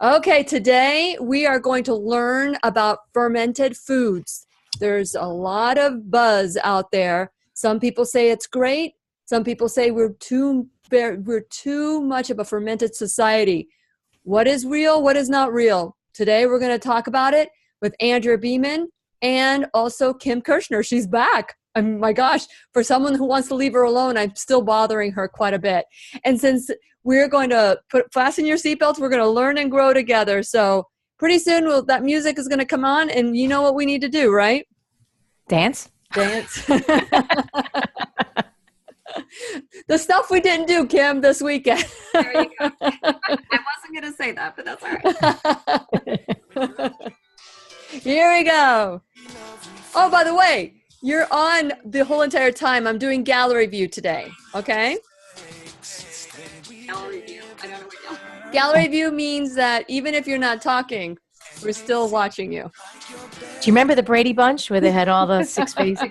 Okay, today we are going to learn about fermented foods. There's a lot of buzz out there. Some people say it's great. Some people say we're too much of a fermented society. What is real? What is not real? Today we're going to talk about it with Andrea Beaman and also Kim Kirschner. She's back. My gosh, for someone who wants to leave her alone, I'm still bothering her quite a bit. And since we're going to fasten your seatbelts, we're going to learn and grow together. So pretty soon that music is going to come on, and you know what we need to do, right? Dance. The stuff we didn't do, Kim, this weekend. There you go. I wasn't going to say that, but that's all right. Here we go. Oh, by the way, you're on the whole entire time. I'm doing gallery view today, okay? Gallery view. I don't know what gallery. Gallery view means that even if you're not talking, we're still watching you. Do you remember the Brady Bunch where they had all the six faces?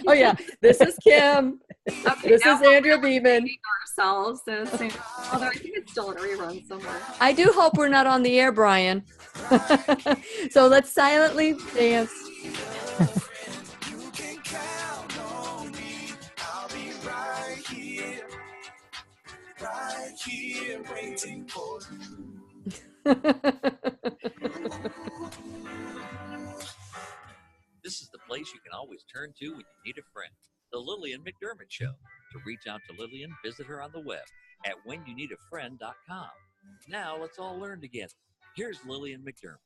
Oh, yeah. This is Kim. Okay, This is Andrea Beaman. Ourselves, although I think it's still in a rerun somewhere. I do hope we're not on the air, Brian. So let's silently dance. Here waiting for you. This is the place you can always turn to when you need a friend. The Lillian McDermott Show. To reach out to Lillian, visit her on the web at whenyouneedafriend.com. Now let's all learn together. Here's Lillian McDermott.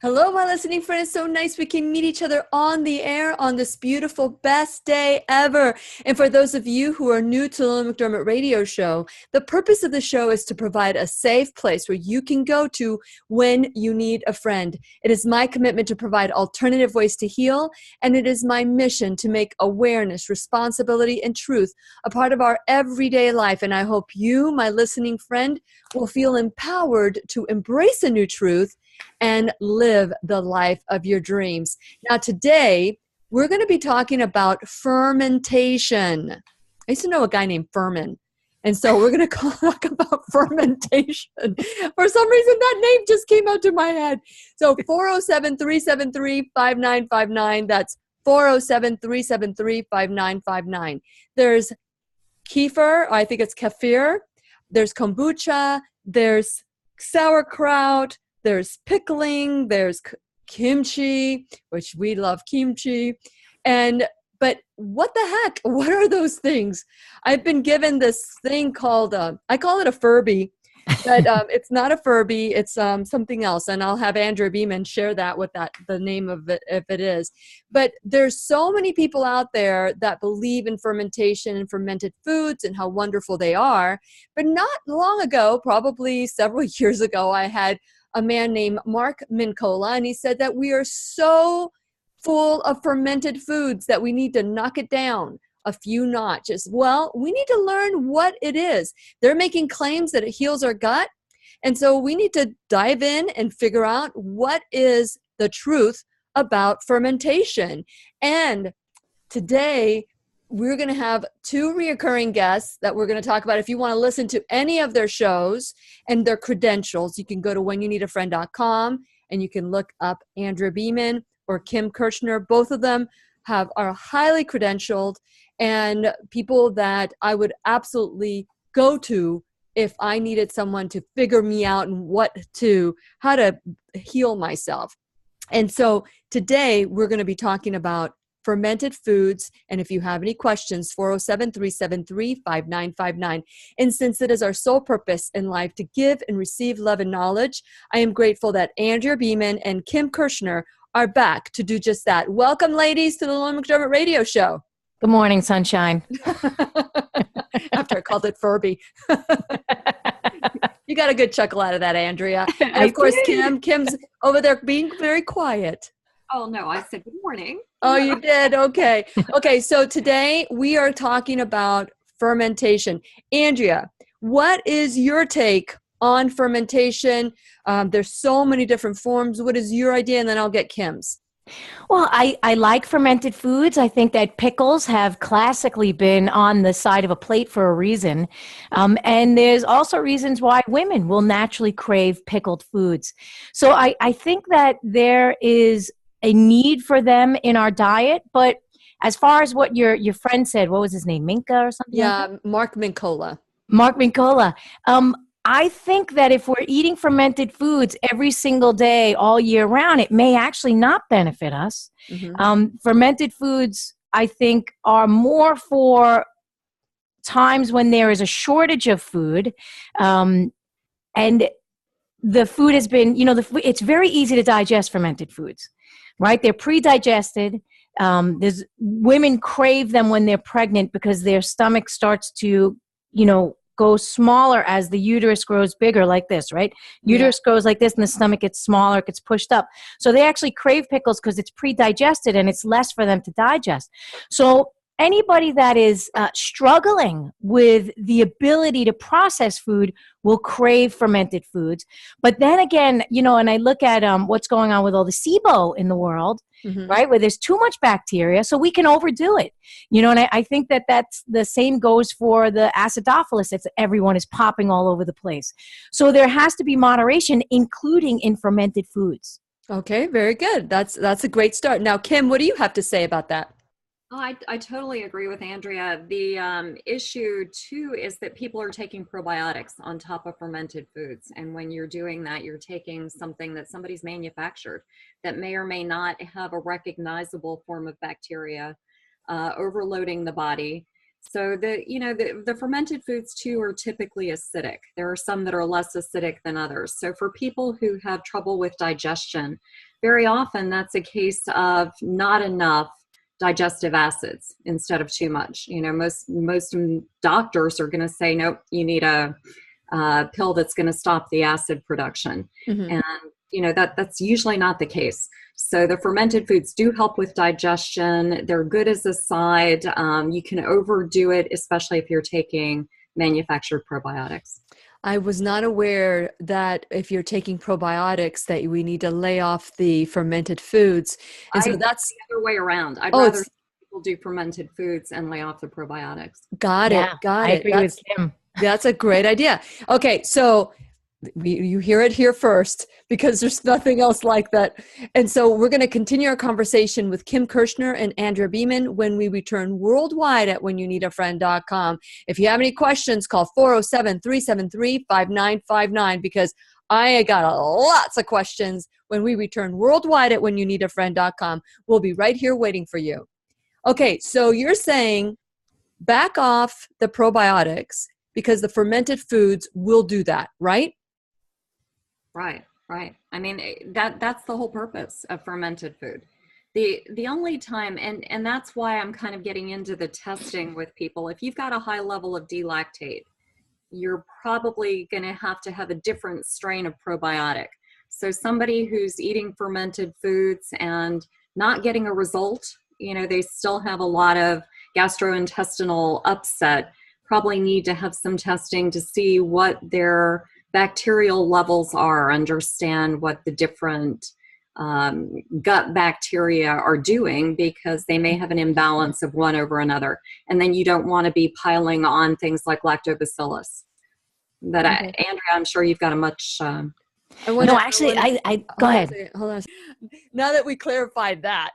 Hello, my listening friends. So nice we can meet each other on the air on this beautiful, best day ever. And for those of you who are new to the Lillian McDermott radio show, the purpose of the show is to provide a safe place where you can go to when you need a friend. It is my commitment to provide alternative ways to heal, and it is my mission to make awareness, responsibility, and truth a part of our everyday life. And I hope you, my listening friend, will feel empowered to embrace a new truth and live the life of your dreams. Now, today, we're going to be talking about fermentation. I used to know a guy named Furman, and so we're going to talk about fermentation. For some reason, that name just came out to my head. So 407-373-5959. That's 407-373-5959. There's Kefir, I think it's Kefir. There's Kombucha. There's sauerkraut. There's pickling, there's kimchi, which we love kimchi. But what the heck? What are those things? I've been given this thing called, I call it a Furby, but it's not a Furby, it's something else. And I'll have Andrea Beaman share that with the name of it, if it is. But there's so many people out there that believe in fermentation and fermented foods and how wonderful they are. But not long ago, probably several years ago, I had a man named Mark Mincola, and he said that we are so full of fermented foods that we need to knock it down a few notches. Well, we need to learn what it is. They're making claims that it heals our gut, and so we need to dive in and figure out what is the truth about fermentation. And today, we're going to have two reoccurring guests that we're going to talk about. If you want to listen to any of their shows and their credentials, you can go to whenyouneedafriend.com and you can look up Andrea Beaman or Kim Kirschner. Both of them are highly credentialed and people that I would absolutely go to if I needed someone to figure me out and how to heal myself. And so today we're going to be talking about fermented foods. And if you have any questions, 407-373-5959. And since it is our sole purpose in life to give and receive love and knowledge, I am grateful that Andrea Beaman and Kim Kirschner are back to do just that. Welcome, ladies, to the Lillian McDermott radio show. Good morning, sunshine. After I called it Furby. You got a good chuckle out of that, Andrea. And of course, Kim's over there being very quiet. Oh, no, I said good morning. Oh, you did? Okay. Okay, so today we are talking about fermentation. Andrea, what is your take on fermentation? There's so many different forms. What is your idea? And then I'll get Kim's. Well, I like fermented foods. I think that pickles have classically been on the side of a plate for a reason. And there's also reasons why women will naturally crave pickled foods. So I think that there is a need for them in our diet. But as far as what your friend said, what was his name? Minka or something like that? Yeah, Mark Mincola. Mark Mincola. I think that if we're eating fermented foods every single day, all year round, it may actually not benefit us. Fermented foods, I think, are more for times when there is a shortage of food. And the food has been, it's very easy to digest fermented foods, right? They're pre-digested. There's women crave them when they're pregnant because their stomach starts to, go smaller as the uterus grows bigger, like this, right? Uterus grows like this and the stomach gets smaller, it gets pushed up. So they actually crave pickles because it's pre-digested and it's less for them to digest. So anybody that is struggling with the ability to process food will crave fermented foods. But then again, and I look at what's going on with all the SIBO in the world, right, where there's too much bacteria, so we can overdo it. And I think that that's the same goes for the acidophilus. Everyone is popping all over the place. So there has to be moderation, including in fermented foods. Okay, very good. That's a great start. Now, Kim, what do you have to say about that? Oh, I totally agree with Andrea. The issue too is that people are taking probiotics on top of fermented foods. And when you're doing that, you're taking something that somebody's manufactured that may or may not have a recognizable form of bacteria, overloading the body. So the fermented foods too are typically acidic. There are some that are less acidic than others. So for people who have trouble with digestion, very often that's a case of not enough digestive acids instead of too much. Most doctors are going to say, nope, you need a pill that's going to stop the acid production. And that's usually not the case. So the fermented foods do help with digestion. They're good as a side. You can overdo it, especially if you're taking manufactured probiotics. I was not aware that if you're taking probiotics that we need to lay off the fermented foods. And so that's the other way around. I'd rather people do fermented foods and lay off the probiotics. Got it. I agree with Kim. That's a great idea. Okay, so you hear it here first because there's nothing else like that. And so we're going to continue our conversation with Kim Kirschner and Andrea Beaman when we return worldwide at whenyouneedafriend.com. If you have any questions, call 407-373-5959 because I got lots of questions when we return worldwide at whenyouneedafriend.com. We'll be right here waiting for you. Okay, so you're saying back off the probiotics because the fermented foods will do that, right? Right. I mean, that's the whole purpose of fermented food. The only time, and that's why I'm kind of getting into the testing with people. If you've got a high level of D-lactate, you're probably going to have a different strain of probiotic. So somebody who's eating fermented foods and not getting a result, they still have a lot of gastrointestinal upset, probably need to have some testing to see what their bacterial levels are, understand what the different gut bacteria are doing, because they may have an imbalance of one over another. And then you don't want to be piling on things like lactobacillus. But Andrea, I'm sure you've got a much... I go ahead. Hold on. Now that we clarified that.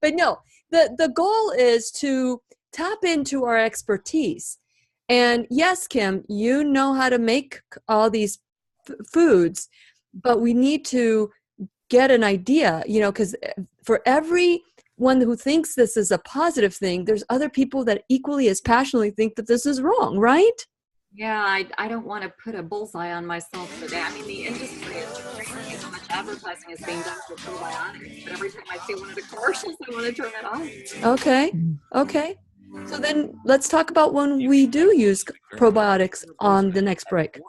But no, the goal is to tap into our expertise. And yes, Kim, you know how to make all these foods, but we need to get an idea, because for everyone who thinks this is a positive thing, there's other people that equally as passionately think that this is wrong, right? Yeah, I don't want to put a bullseye on myself today. I mean, the industry is crazy how much advertising is being done for probiotics, but every time I see one of the commercials, I want to turn it off. Okay. So then let's talk about when we do use probiotics on the next break.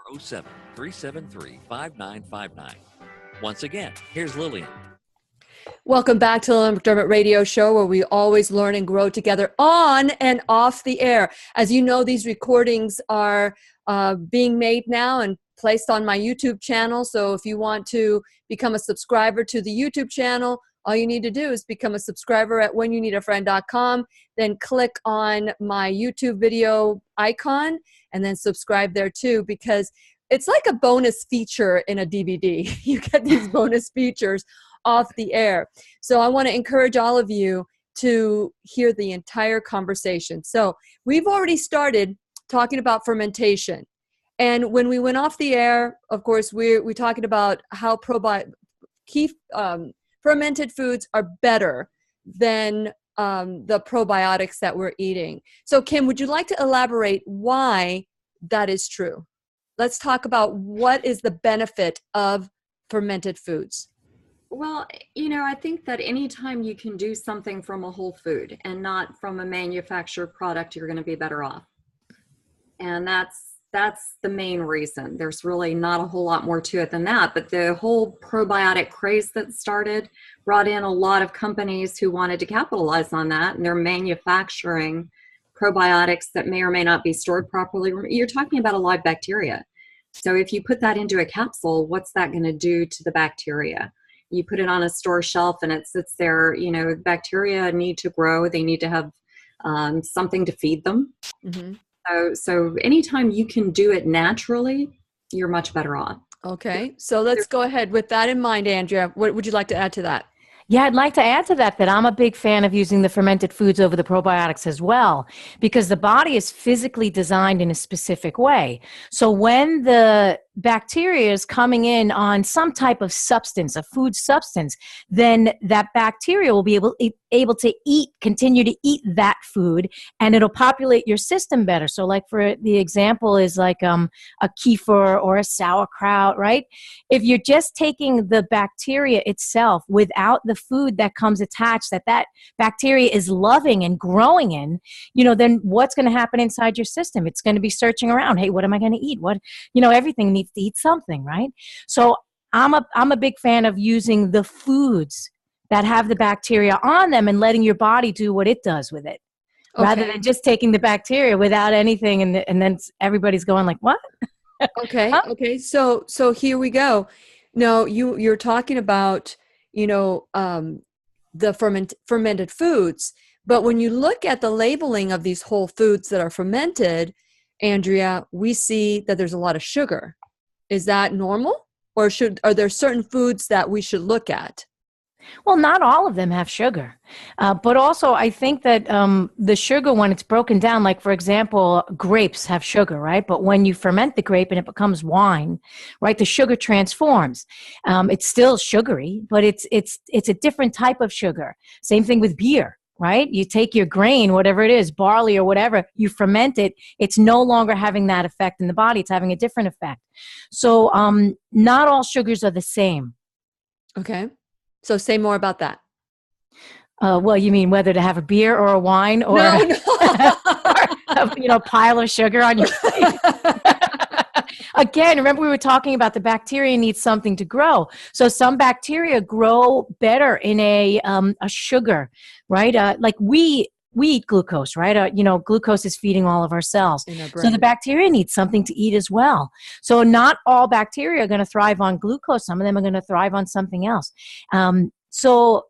407-373-5959. Once again, here's Lillian. Welcome back to the McDermott Radio Show, where we always learn and grow together on and off the air. As you know, these recordings are being made now and placed on my YouTube channel. So if you want to become a subscriber to the YouTube channel, all you need to do is become a subscriber at whenyouneedafriend.com, then click on my YouTube video icon and then subscribe there too, because it's like a bonus feature in a DVD. You get these bonus features off the air. So I want to encourage all of you to hear the entire conversation. So we've already started talking about fermentation. And when we went off the air, of course, we're talking about how fermented foods are better than the probiotics that we're eating. So Kim, would you like to elaborate why that is true? Let's talk about what is the benefit of fermented foods. Well, I think that anytime you can do something from a whole food and not from a manufactured product, you're going to be better off. And that's the main reason. There's really not a whole lot more to it than that. But the whole probiotic craze that started brought in a lot of companies who wanted to capitalize on that, and they're manufacturing probiotics that may or may not be stored properly. You're talking about a live bacteria. So if you put that into a capsule, what's that going to do to the bacteria? You put it on a store shelf and it sits there. Bacteria need to grow. They need to have something to feed them. Mm-hmm. So anytime you can do it naturally, you're much better off. Okay. So let's go ahead. With that in mind, Andrea, what would you like to add to that? Yeah, I'd like to add to that I'm a big fan of using the fermented foods over the probiotics as well, because the body is physically designed in a specific way. So when the bacteria is coming in on some type of substance, a food substance, then that bacteria will be able to continue to eat that food, and it'll populate your system better. So like for the example is like a kefir or a sauerkraut, right? If you're just taking the bacteria itself without the food that comes attached, that bacteria is loving and growing in, then what's going to happen inside your system? It's going to be searching around. Hey, what am I going to eat? Everything needs to eat something, right? So I'm a big fan of using the foods that have the bacteria on them and letting your body do what it does with it, rather than just taking the bacteria without anything, and then everybody's going like, what? Okay. Huh? Okay. So here we go. No, you're talking about the fermented foods, but when you look at the labeling of these whole foods that are fermented, Andrea, we see that there's a lot of sugar. Is that normal, or are there certain foods that we should look at? Well, not all of them have sugar, but also I think that the sugar, when it's broken down, like for example, grapes have sugar, right? But when you ferment the grape and it becomes wine, right, the sugar transforms. It's still sugary, but it's a different type of sugar. Same thing with beer. Right? You take your grain, whatever it is, barley or whatever, you ferment it. It's no longer having that effect in the body. It's having a different effect. So not all sugars are the same. Okay. So say more about that. Well, you mean whether to have a beer or a wine or, no. or pile of sugar on your plate? Again, remember we were talking about the bacteria needs something to grow. So some bacteria grow better in a sugar, right? Like we eat glucose, right? Glucose is feeding all of our cells. So the bacteria need something to eat as well. So not all bacteria are going to thrive on glucose. Some of them are going to thrive on something else. So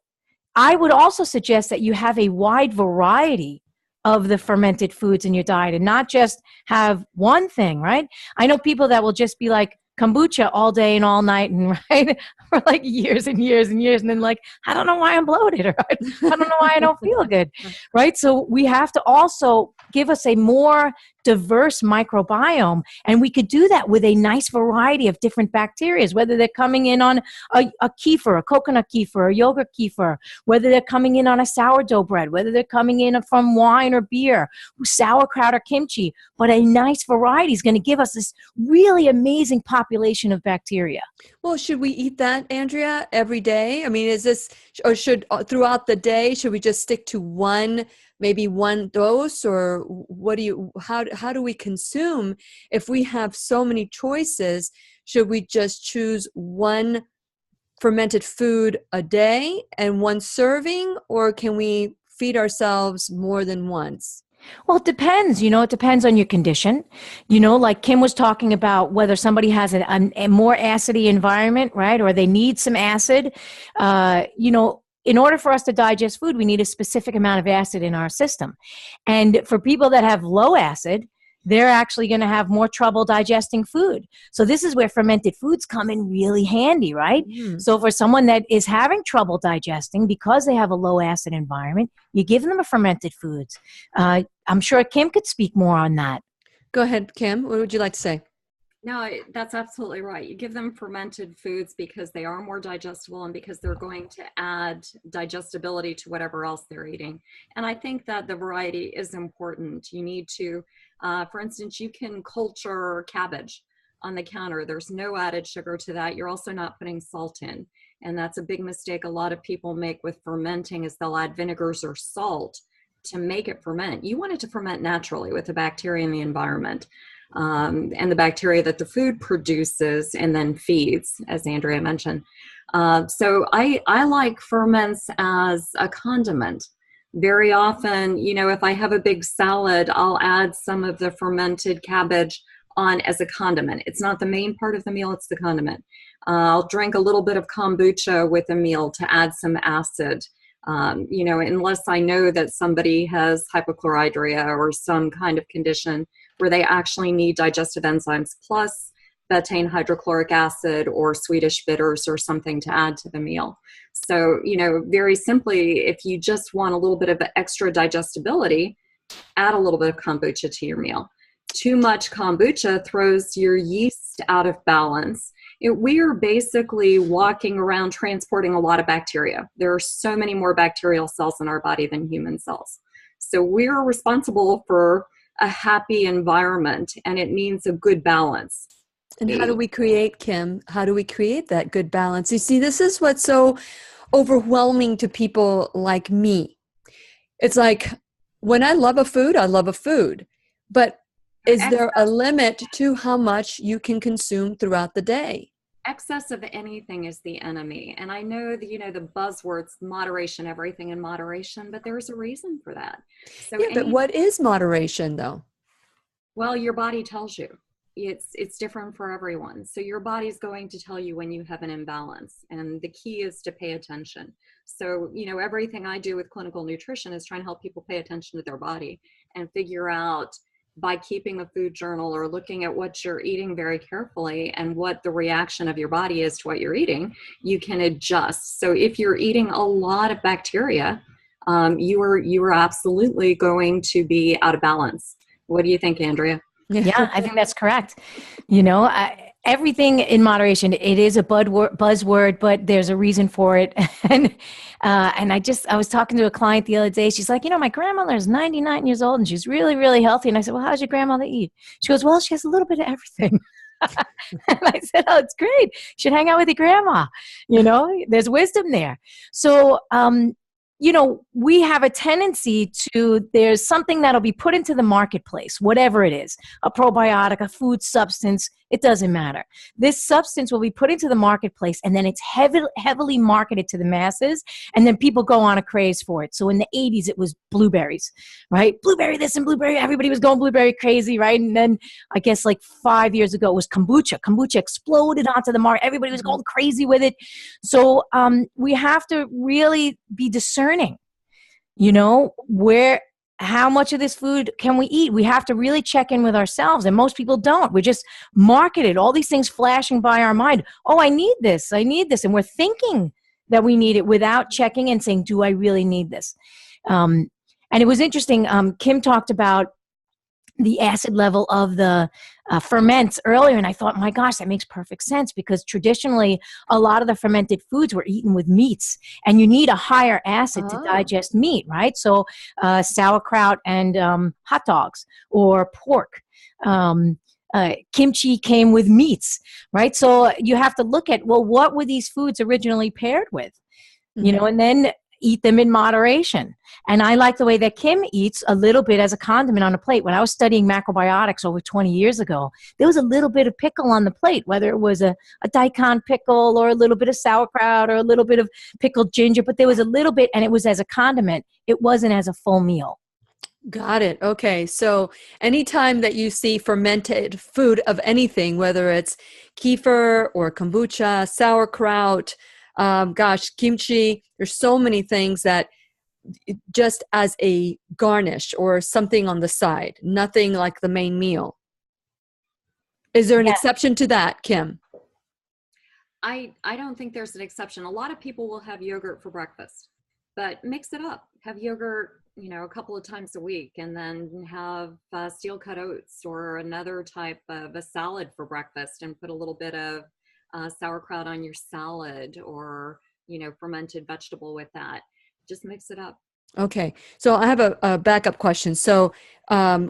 I would also suggest that you have a wide variety of the fermented foods in your diet and not just have one thing, right? I know people that will just be like kombucha all day and all night and right for like years and years and years. And then like, I don't know why I'm bloated, or I don't know why I don't feel good, right? So we have to also give us a more diverse microbiome. And we could do that with a nice variety of different bacteria, whether they're coming in on a kefir, a coconut kefir, a yogurt kefir, whether they're coming in on a sourdough bread, whether they're coming in from wine or beer, sauerkraut or kimchi. But a nice variety is going to give us this really amazing population of bacteria. Well, should we eat that, Andrea, every day? I mean, throughout the day, should we just stick to maybe one dose, or how do we consume? If we have so many choices, should we just choose one fermented food a day and one serving, or can we feed ourselves more than once? Well, it depends. It depends on your condition. Like Kim was talking about whether somebody has a more acidy environment, right? Or they need some acid. in order for us to digest food, we need a specific amount of acid in our system. And for people that have low acid, they're actually going to have more trouble digesting food. So this is where fermented foods come in really handy, right? So for someone that is having trouble digesting because they have a low acid environment, you give them a fermented foods. I'm sure Kim could speak more on that. Go ahead, Kim. What would you like to say? No, that's absolutely right. You give them fermented foods because they are more digestible and because they're going to add digestibility to whatever else they're eating. And I think that the variety is important. You need to, for instance, you can culture cabbage on the counter. There's no added sugar to that. You're also not putting salt in. And that's a big mistake a lot of people make with fermenting is they'll add vinegars or salt to make it ferment. You want it to ferment naturally with the bacteria in the environment. And the bacteria that the food produces and then feeds, as Andrea mentioned. So I like ferments as a condiment. Very often, if I have a big salad, I'll add some of the fermented cabbage on as a condiment. It's not the main part of the meal, it's the condiment. I'll drink a little bit of kombucha with a meal to add some acid. Unless I know that somebody has hypochlorhydria or some kind of condition where they actually need digestive enzymes plus betaine hydrochloric acid or Swedish bitters or something to add to the meal. So, very simply, if you just want a little bit of extra digestibility, add a little bit of kombucha to your meal. Too much kombucha throws your yeast out of balance. We are basically walking around transporting a lot of bacteria. There are so many more bacterial cells in our body than human cells. So we're responsible for a happy environment, and it needs a good balance. And how do we create, Kim? How do we create that good balance? You see, this is what's so overwhelming to people like me. It's like, when I love a food, I love a food. But is there a limit to how much you can consume throughout the day? Excess of anything is the enemy. And I know that, the buzzwords, moderation, everything in moderation, but there's a reason for that. So but what is moderation though? Well, your body tells you. It's different for everyone. So your body's going to tell you when you have an imbalance. And the key is to pay attention. So, everything I do with clinical nutrition is trying to help people pay attention to their body and figure out, by keeping a food journal or looking at what you're eating very carefully and what the reaction of your body is to what you're eating, you can adjust. So if you're eating a lot of bacteria, you are absolutely going to be out of balance. What do you think, Andrea? Yeah, I think that's correct. Everything in moderation, it is a buzzword, but there's a reason for it. And I was talking to a client the other day. She's like, my grandmother is 99 years old and she's really, really healthy. And I said, well, how's your grandmother eat? She goes, well, she has a little bit of everything. And I said, oh, it's great. You should hang out with your grandma. There's wisdom there. So, we have a tendency there's something that'll be put into the marketplace, whatever it is, a probiotic, a food substance, it doesn't matter. This substance will be put into the marketplace and then it's heavily marketed to the masses, and then people go on a craze for it. So in the 80s, it was blueberries, right? Blueberry this and blueberry, everybody was going blueberry crazy, right? And then I guess like 5 years ago, it was kombucha. Kombucha exploded onto the market. Everybody was going crazy with it. So we have to really be discerning, how much of this food can we eat? We have to really check in with ourselves, and most people don't. We're just marketed, all these things flashing by our mind. Oh, I need this. And we're thinking that we need it without checking and saying, do I really need this? And it was interesting. Kim talked about the acid level of the ferments earlier, and I thought, my gosh, that makes perfect sense, because traditionally a lot of the fermented foods were eaten with meats, and you need a higher acid to digest meat, right? So sauerkraut and hot dogs or pork. Kimchi came with meats, right? So you have to look at, well, what were these foods originally paired with? And then eat them in moderation. And I like the way that Kim eats a little bit as a condiment on a plate. When I was studying macrobiotics over 20 years ago, there was a little bit of pickle on the plate, whether it was a daikon pickle or a little bit of sauerkraut or a little bit of pickled ginger, but there was a little bit, and it was as a condiment. It wasn't as a full meal. Got it. Okay. So anytime that you see fermented food of anything, whether it's kefir or kombucha, sauerkraut, Gosh, kimchi, there's so many things that just as a garnish or something on the side, nothing like the main meal. Is there an exception to that, Kim? I don't think there's an exception. A lot of people will have yogurt for breakfast, but mix it up. Have yogurt, a couple of times a week, and then have steel cut oats or another type of a salad for breakfast, and put a little bit of sauerkraut on your salad, or, fermented vegetable with that. Just mix it up. Okay. So I have a backup question. So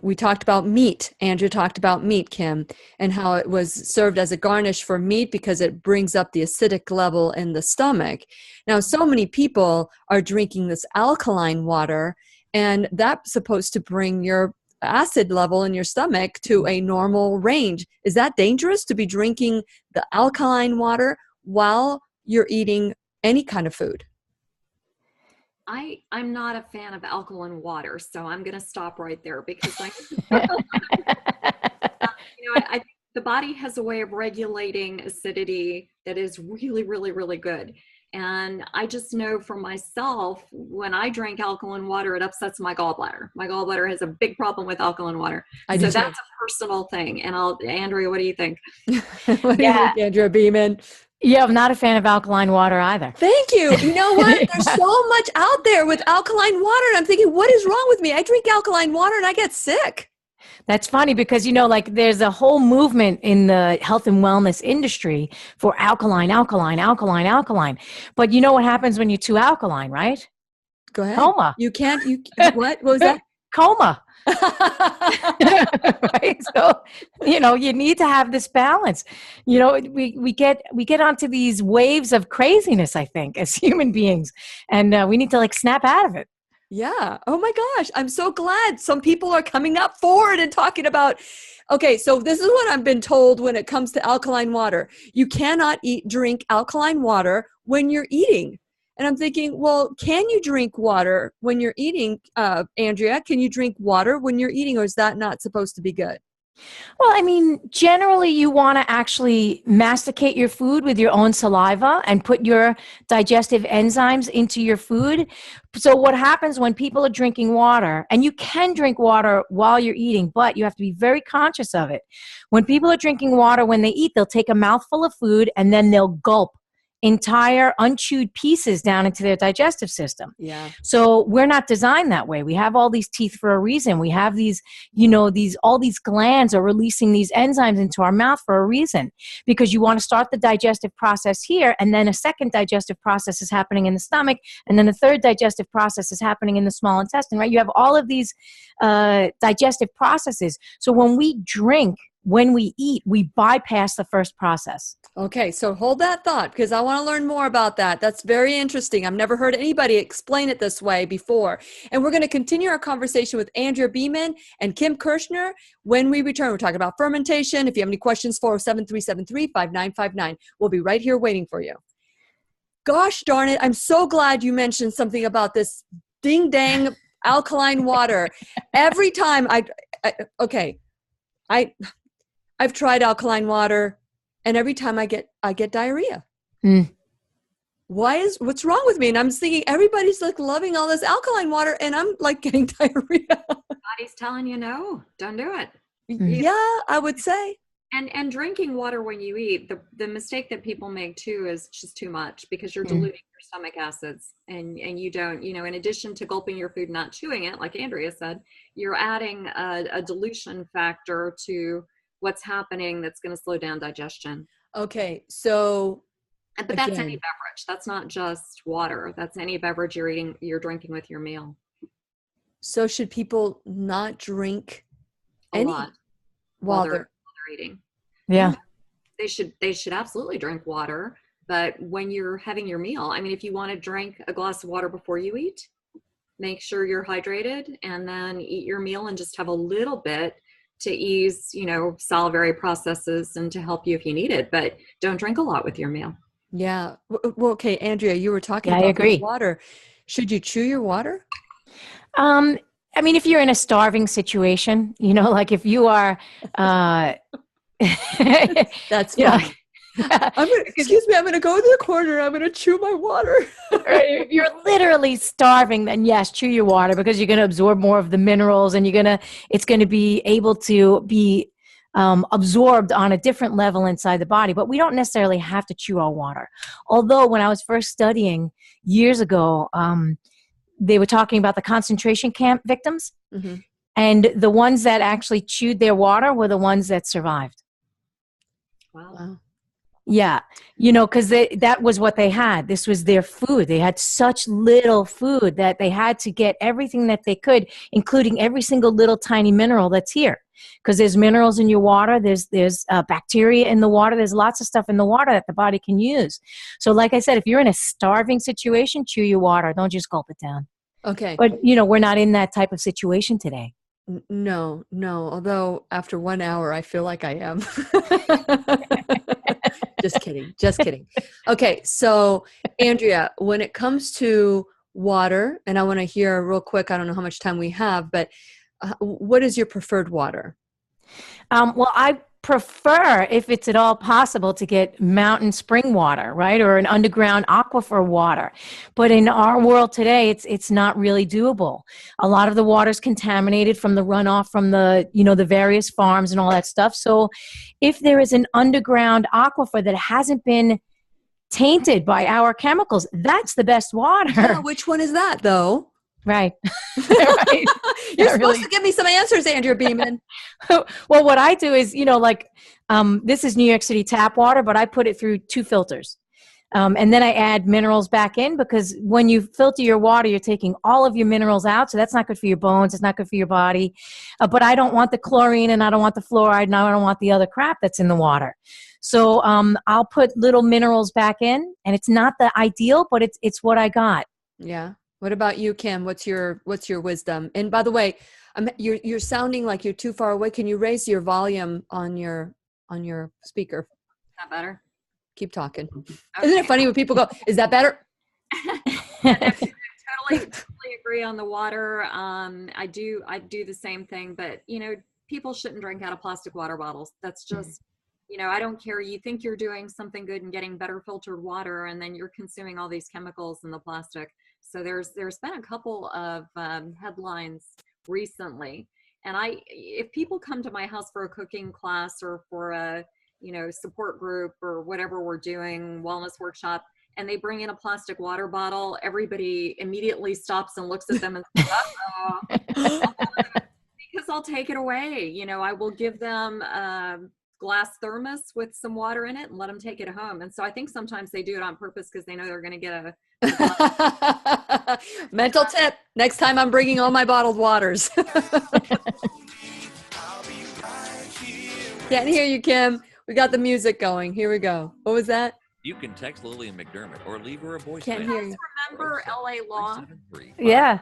we talked about meat. Andrea talked about meat, Kim, and how it was served as a garnish for meat because it brings up the acidic level in the stomach. Now, so many people are drinking this alkaline water, and that's supposed to bring your acid level in your stomach to a normal range. Is that dangerous to be drinking the alkaline water you're eating any kind of food? I'm not a fan of alkaline water, so I'm going to stop right there because I think the body has a way of regulating acidity that is really, really, really good. And I just know for myself, when I drink alkaline water, it upsets my gallbladder. My gallbladder has a big problem with alkaline water. So that's a personal thing. And Andrea, what do you think? What do you think, Andrea Beaman? Yeah, I'm not a fan of alkaline water either. Thank you. You know what? There's so much out there with alkaline water. And I'm thinking, what is wrong with me? I drink alkaline water and I get sick. That's funny because, there's a whole movement in the health and wellness industry for alkaline. But you know what happens when you're too alkaline, right? Go ahead. Coma. What was that? Coma. Right. So, you need to have this balance. We get onto these waves of craziness, I think, as human beings, and we need to snap out of it. Yeah. Oh my gosh. I'm so glad some people are coming up forward and talking about, okay, so this is what I've been told when it comes to alkaline water. You cannot drink alkaline water when you're eating. And I'm thinking, well, can you drink water when you're eating, Andrea? Can you drink water when you're eating, or is that not supposed to be good? Well, generally you want to actually masticate your food with your own saliva and put your digestive enzymes into your food. So what happens when people are drinking water, and you can drink water while you're eating, but you have to be very conscious of it. When people are drinking water when they eat, they'll take a mouthful of food and then they'll gulp entire unchewed pieces down into their digestive system. Yeah. So we're not designed that way. We have all these teeth for a reason. We have these, all these glands are releasing these enzymes into our mouth for a reason, because you want to start the digestive process here, and then a second digestive process is happening in the stomach, and then a third digestive process is happening in the small intestine, right? You have all of these digestive processes. So when we drink, when we eat, we bypass the first process. Okay, so hold that thought because I want to learn more about that. That's very interesting. I've never heard anybody explain it this way before. And we're going to continue our conversation with Andrea Beaman and Kim Kirschner when we return. We're talking about fermentation. If you have any questions, 407-373-5959. We'll be right here waiting for you. Gosh darn it, I'm so glad you mentioned something about this ding-dang alkaline water. Every time I've tried alkaline water, and every time I get diarrhea. What's wrong with me? And I'm thinking everybody's loving all this alkaline water, and I'm getting diarrhea. Body's telling you no, don't do it. Yeah, I would say. And drinking water when you eat, the mistake that people make too is just too much, because you're diluting your stomach acids, and you don't, in addition to gulping your food, not chewing it, like Andrea said, you're adding a dilution factor to what's happening that's going to slow down digestion. Okay, so but that's any beverage. That's not just water. That's any beverage you're drinking with your meal. So should people not drink lot while they're eating? Yeah. They should absolutely drink water, but when you're having your meal, if you want to drink a glass of water before you eat, make sure you're hydrated, and then eat your meal and just have a little bit to ease, salivary processes and to help you if you need it, but don't drink a lot with your meal. Yeah. Well, okay, Andrea, you were talking about I agree. Water. Should you chew your water? If you're in a starving situation, if you are, that's fine. Excuse me, I'm going to go to the corner. I'm going to chew my water. If you're literally starving, then yes, chew your water because you're going to absorb more of the minerals and it's going to be able to be absorbed on a different level inside the body. But we don't necessarily have to chew our water. Although when I was first studying years ago, they were talking about the concentration camp victims. Mm-hmm. And the ones that actually chewed their water were the ones that survived. Wow. Yeah. Because that was what they had. This was their food. They had such little food that they had to get everything that they could, including every single little tiny mineral that's here. Because there's minerals in your water. There's bacteria in the water. There's lots of stuff in the water that the body can use. So like I said, if you're in a starving situation, chew your water. Don't just gulp it down. Okay. But, we're not in that type of situation today. No. Although after 1 hour, I feel like I am. Just kidding. Okay. So Andrea, when it comes to water, and I want to hear real quick, I don't know how much time we have, but what is your preferred water? Well, I prefer, if it's at all possible, to get mountain spring water, right? Or an underground aquifer water. But in our world today, it's not really doable. A lot of the water is contaminated from the runoff from the, the various farms and all that stuff. So if there is an underground aquifer that hasn't been tainted by our chemicals, that's the best water. Yeah, which one is that though? Right. Right. You're supposed to give me some answers, Andrea Beaman. Well, what I do is, this is New York City tap water, but I put it through 2 filters. And then I add minerals back in because when you filter your water, you're taking all of your minerals out. So that's not good for your bones. It's not good for your body. But I don't want the chlorine and I don't want the fluoride and I don't want the other crap that's in the water. So I'll put little minerals back in, and it's not the ideal, but it's what I got. Yeah. What about you, Kim? What's your wisdom? And by the way, you're sounding like you're too far away. Can you raise your volume on your speaker? Is that better? Keep talking. Okay. Isn't it funny when people go, "Is that better?" I totally agree on the water. I do the same thing, but people shouldn't drink out of plastic water bottles. That's just I don't care. You think you're doing something good and getting better filtered water, and then you're consuming all these chemicals in the plastic. So there's been a couple of headlines recently, and if people come to my house for a cooking class or for a support group or whatever we're doing, wellness workshop, and they bring in a plastic water bottle, everybody immediately stops and looks at them and says, uh-oh. Because I'll take it away. I will give them glass thermos with some water in it and let them take it home. And so I think sometimes they do it on purpose because they know they're going to get a mental tip. Next time I'm bringing all my bottled waters. Can't hear you, Kim. We got the music going. Here we go. What was that? You can text Lillian McDermott or leave her a voice. Can't hear you. Remember LA Law? Yeah.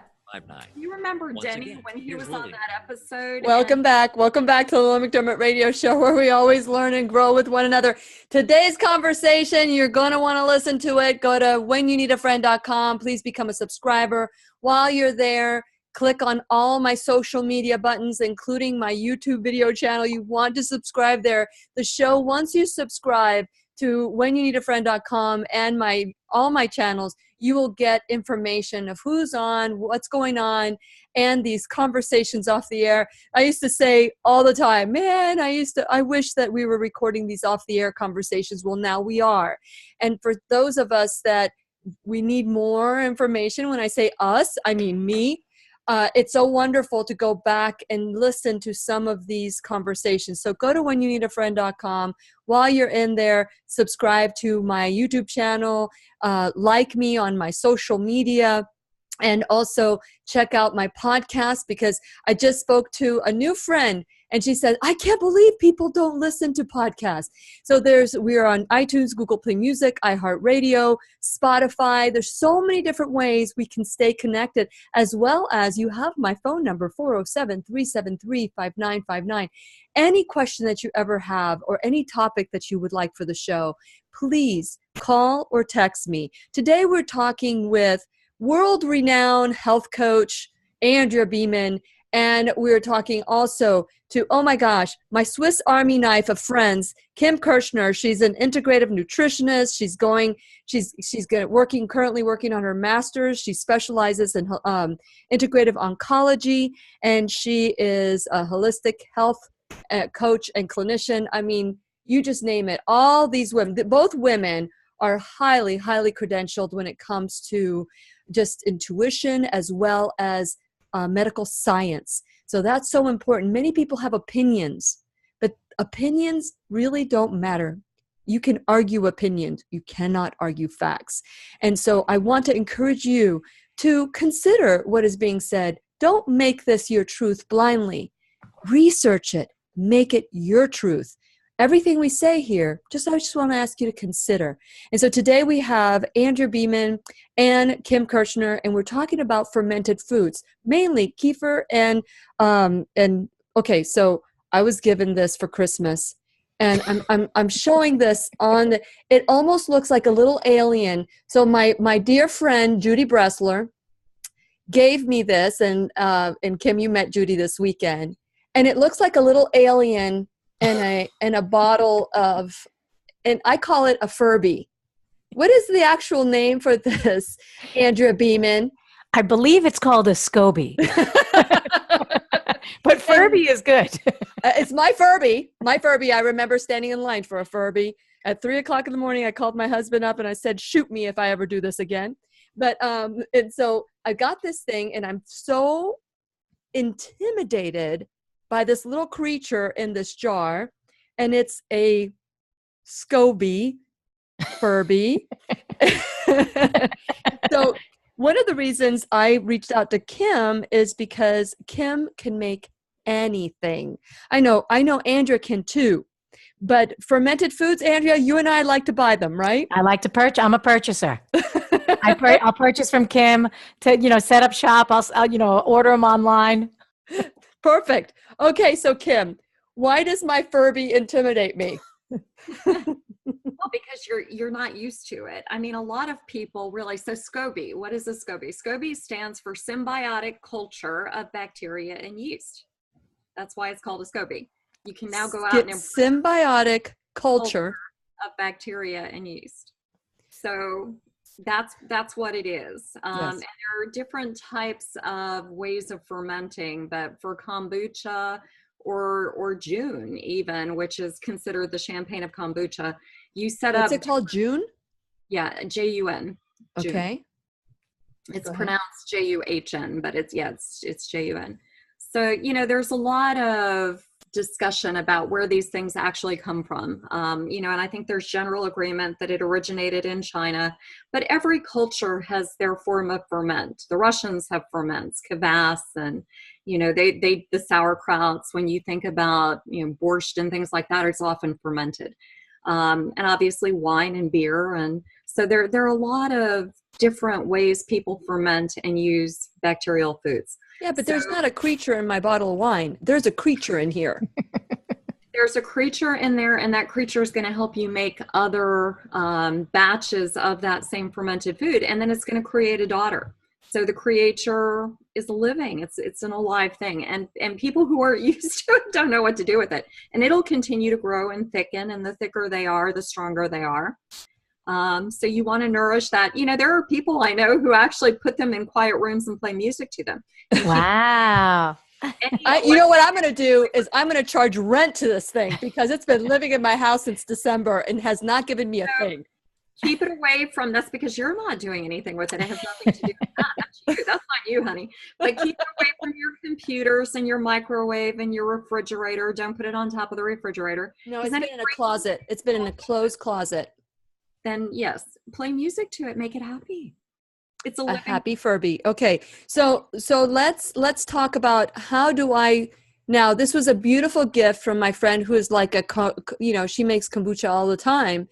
You remember Denny when he was on that episode? Welcome back to the Lillian McDermott Radio Show, where we always learn and grow with one another. Today's conversation, you're going to want to listen to it. Go to whenyounneedafriend.com. Please become a subscriber. While you're there, click on all my social media buttons, including my YouTube video channel. You want to subscribe there. The show, once you subscribe to whenyounneedafriend.com and all my channels, you will get information of who's on, what's going on, and these conversations off the air. I used to say all the time, man, I wish that we were recording these off the air conversations. Well, now we are. And for those of us that we need more information, when I say us, I mean me. It's so wonderful to go back and listen to some of these conversations. So go to whenyounneedafriend.com. While you're in there, subscribe to my YouTube channel, like me on my social media, and also check out my podcast, because I just spoke to a new friend and she said, I can't believe people don't listen to podcasts. So we are on iTunes, Google Play Music, iHeartRadio, Spotify. There's so many different ways we can stay connected, as well as you have my phone number, 407-373-5959. Any question that you ever have or any topic that you would like for the show, please call or text me. Today we're talking with world-renowned health coach Andrea Beaman, And we were talking also to, oh my gosh, my Swiss Army knife of friends, Kim Kirschner. She's an integrative nutritionist. Currently working on her master's. She specializes in integrative oncology, and she is a holistic health coach and clinician. I mean, you just name it. All these women, both women are highly, highly credentialed when it comes to just intuition as well as medical science. So that's so important. Many people have opinions, but opinions really don't matter. You can argue opinions. You cannot argue facts. And so I want to encourage you to consider what is being said. Don't make this your truth blindly. Research it. Make it your truth. Everything we say here, I just want to ask you to consider. And so today we have Andrea Beaman and Kim Kirschner, and we're talking about fermented foods, mainly kefir and okay, so I was given this for Christmas, and I'm showing this on. It almost looks like a little alien. So my dear friend Judy Bressler gave me this, and Kim, you met Judy this weekend, and it looks like a little alien. And a bottle of, and I call it a Furby. What is the actual name for this, Andrea Beaman? I believe it's called a SCOBY. But Furby is good. It's my Furby. My Furby. I remember standing in line for a Furby at 3:00 in the morning. I called my husband up and I said, "Shoot me if I ever do this again." But and so I got this thing, and I'm so intimidated by this little creature in this jar, and it's a SCOBY Furby. So one of the reasons I reached out to Kim is because Kim can make anything. I know Andrea can too, but fermented foods, Andrea, you and I like to buy them, right? I like to purchase. I'm a purchaser. I'll purchase from Kim to, set up shop. I'll order them online. Perfect. Okay, so Kim, why does my Furby intimidate me? Well, because you're not used to it. I mean, a lot of people really. So SCOBY, what is a SCOBY? SCOBY stands for symbiotic culture of bacteria and yeast. That's why it's called a SCOBY. You can now go out and symbiotic culture of bacteria and yeast. So that's what it is. Yes. And there are different types of ways of fermenting, but for kombucha or June even, which is considered the champagne of kombucha, you set up. What's it called? June? Yeah, Jun. Okay. It's pronounced Juhn, but it's Jun. So, there's a lot of discussion about where these things actually come from. And I think there's general agreement that it originated in China, but every culture has their form of ferment. The Russians have ferments, kvass, and, the sauerkrauts. When you think about, borscht and things like that, it's often fermented. And obviously wine and beer. And so there are a lot of different ways people ferment and use bacterial foods. Yeah, but there's not a creature in my bottle of wine. There's a creature in here. There's a creature in there, and that creature is going to help you make other batches of that same fermented food, and then it's going to create a daughter. So the creature is living. It's an alive thing, and people who are used to it don't know what to do with it. And it'll continue to grow and thicken, and the thicker they are, the stronger they are. So you want to nourish that. There are people I know who actually put them in quiet rooms and play music to them. Wow. You know what I'm going to do is I'm going to charge rent to this thing because it's been living in my house since December and has not given me a thing. Keep it away from this because you're not doing anything with it. It has nothing to do with that. That's you. That's not you, honey. But keep it away from your computers and your microwave and your refrigerator. Don't put it on top of the refrigerator. No, it's been in a closet. It's been in a closed closet. Then yes, play music to it. Make it happy. It's a happy Furby. Okay, so let's talk about how do I. Now, this was a beautiful gift from my friend who is like she makes kombucha all the time.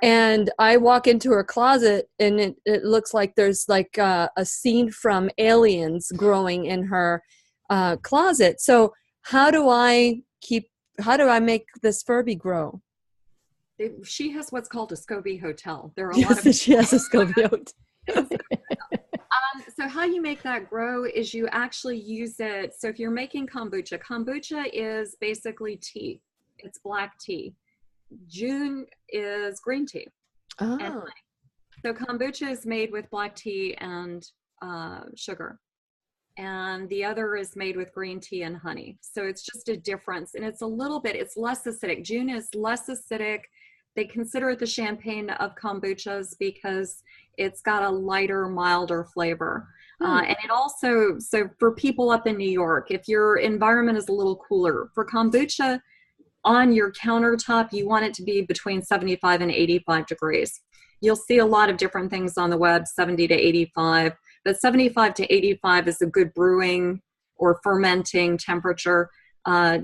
And I walk into her closet and it looks like there's like a scene from Aliens growing in her closet. So how do I make this Furby grow? She has what's called a SCOBY hotel. There are she has a SCOBY hotel. So how you make that grow is you actually use it. So if you're making kombucha is basically tea. It's black tea. June is green tea. And Oh. honey. So kombucha is made with black tea and sugar. And the other is made with green tea and honey. So it's just a difference. And it's less acidic. June is less acidic. They consider it the champagne of kombuchas because it's got a lighter, milder flavor. And it also, so for people up in New York, if your environment is a little cooler, for kombucha on your countertop, you want it to be between 75 and 85 degrees. You'll see a lot of different things on the web, 70 to 85. But 75 to 85 is a good brewing or fermenting temperature.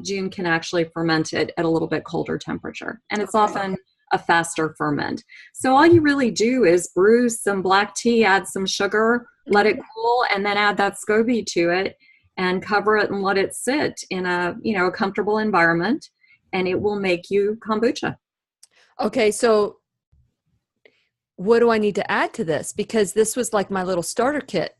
June can actually ferment it at a little bit colder temperature. And it's often a faster ferment. So all you really do is brew some black tea, add some sugar, let it cool, and then add that SCOBY to it and cover it and let it sit in a comfortable environment, and it will make you kombucha. Okay, so what do I need to add to this? Because this was like my little starter kit.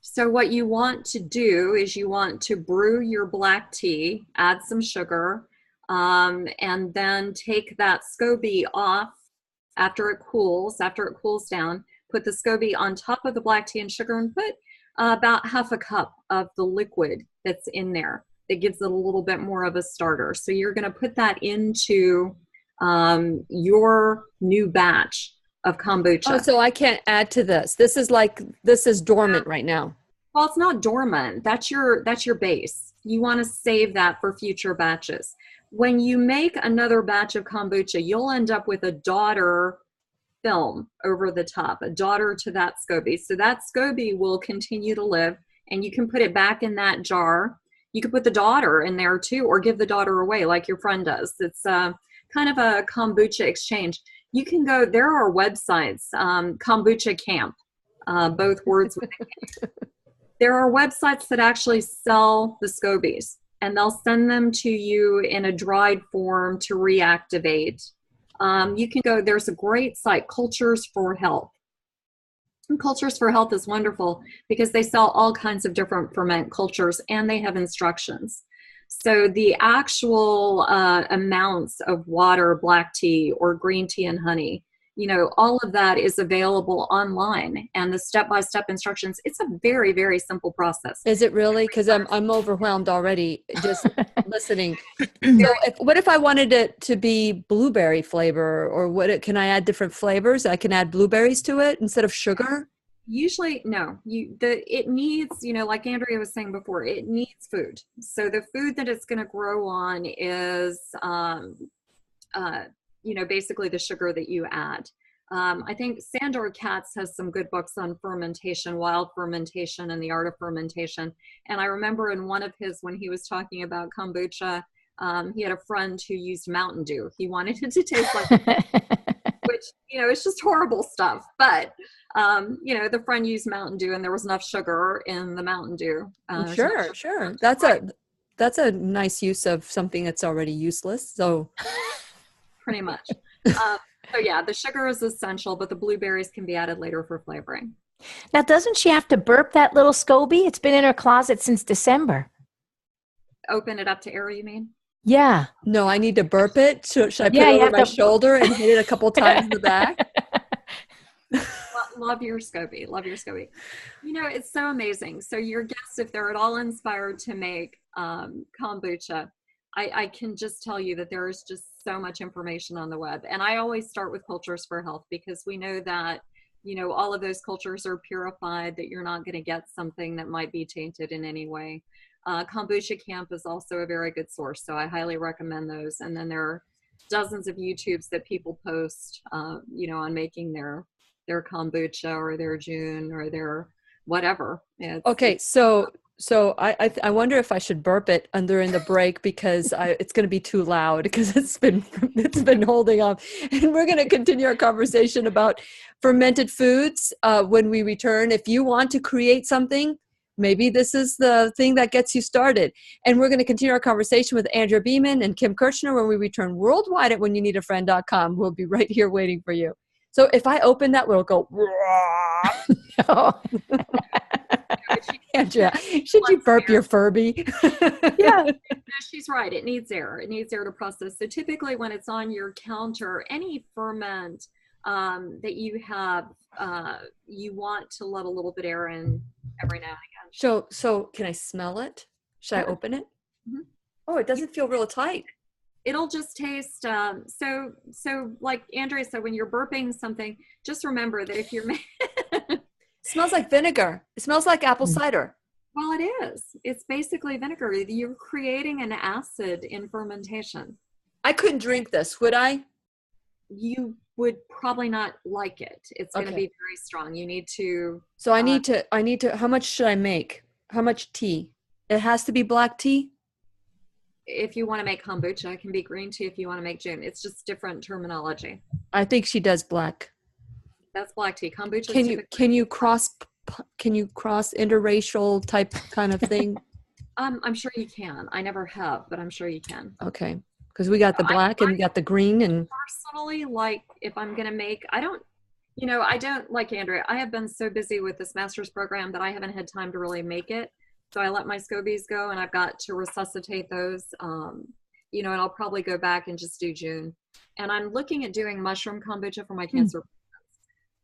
So what you want to do is you want to brew your black tea, add some sugar, and then take that SCOBY off after it cools down, put the SCOBY on top of the black tea and sugar and put about half a cup of the liquid that's in there. That gives it a little bit more of a starter. So you're going to put that into your new batch of kombucha. Oh, so I can't add to this. This is dormant right now. Well, it's not dormant. That's your base. You want to save that for future batches. When you make another batch of kombucha, you'll end up with a daughter film over the top, a daughter to that SCOBY. So that SCOBY will continue to live, and you can put it back in that jar. You could put the daughter in there too, or give the daughter away like your friend does. It's kind of a kombucha exchange. You can go, there are websites, Kombucha Camp, both words with a K. There are websites that actually sell the SCOBYs, and they'll send them to you in a dried form to reactivate. You can go, there's a great site, Cultures for Health. And Cultures for Health is wonderful because they sell all kinds of different ferment cultures and they have instructions. So the actual amounts of water, black tea, or green tea and honey, all of that is available online, and the step-by-step instructions, it's a very, very simple process. Is it really? Because I'm overwhelmed already just listening. So what if I wanted it to be blueberry flavor, or can I add different flavors? I can add blueberries to it instead of sugar? Usually, no. It needs, like Andrea was saying before, it needs food. So the food that it's going to grow on is, basically the sugar that you add. I think Sandor Katz has some good books on fermentation, wild fermentation, and the art of fermentation. And I remember in one of his, when he was talking about kombucha, he had a friend who used Mountain Dew. He wanted it to taste like, which, it's just horrible stuff. But, the friend used Mountain Dew and there was enough sugar in the Mountain Dew. Sure. That's a nice use of something that's already useless. So pretty much. So yeah, the sugar is essential, but the blueberries can be added later for flavoring. Now, doesn't she have to burp that little SCOBY? It's been in her closet since December. Open it up to air, you mean? Yeah. No, I need to burp it. Should I put it over my shoulder and hit it a couple times in the back? Love your SCOBY. Love your SCOBY. It's so amazing. So your guests, if they're at all inspired to make kombucha, I can just tell you that there is just so much information on the web. And I always start with Cultures for Health because we know that, all of those cultures are purified, that you're not going to get something that might be tainted in any way. Kombucha Camp is also a very good source, so I highly recommend those. And then there are dozens of YouTubes that people post, on making their kombucha or their June or their whatever. Okay, so I wonder if I should burp it in the break because it's going to be too loud because it's been holding on. And we're going to continue our conversation about fermented foods when we return. If you want to create something, maybe this is the thing that gets you started. And we're going to continue our conversation with Andrea Beaman and Kim Kirschner when we return worldwide at whenyouneedafriend.com. We'll be right here waiting for you. So if I open that, we'll go. Andrea, should you burp your Furby? Yeah. No, she's right. It needs air. It needs air to process. So typically when it's on your counter, any ferment that you have, you want to let a little bit air in every now and again. So can I smell it? Should I Sure. open it? Mhm. Oh, it doesn't feel real tight. It'll just taste, so like Andrea said, when you're burping something, just remember that if you're, It smells like vinegar. It smells like apple cider. well, it is. It's basically vinegar. You're creating an acid in fermentation. I couldn't drink this, would I? You would probably not like it. It's going to Okay. be very strong. You need to, So I need to, how much should I make? How much tea? It has to be black tea? if you want to make kombucha, it can be green tea. If you want to make gin, it's just different terminology. I think she does black. That's black tea. Kombucha. Can you cross interracial type kind of thing? I'm sure you can. I never have, but I'm sure you can. Okay. Because we got the black and we got the green and Personally, like if I'm going to make, I don't like Andrea. I have been so busy with this master's program that I haven't had time to really make it. So I let my scobies go and I've got to resuscitate those, and I'll probably go back and just do June. And I'm looking at doing mushroom kombucha for my cancer patients.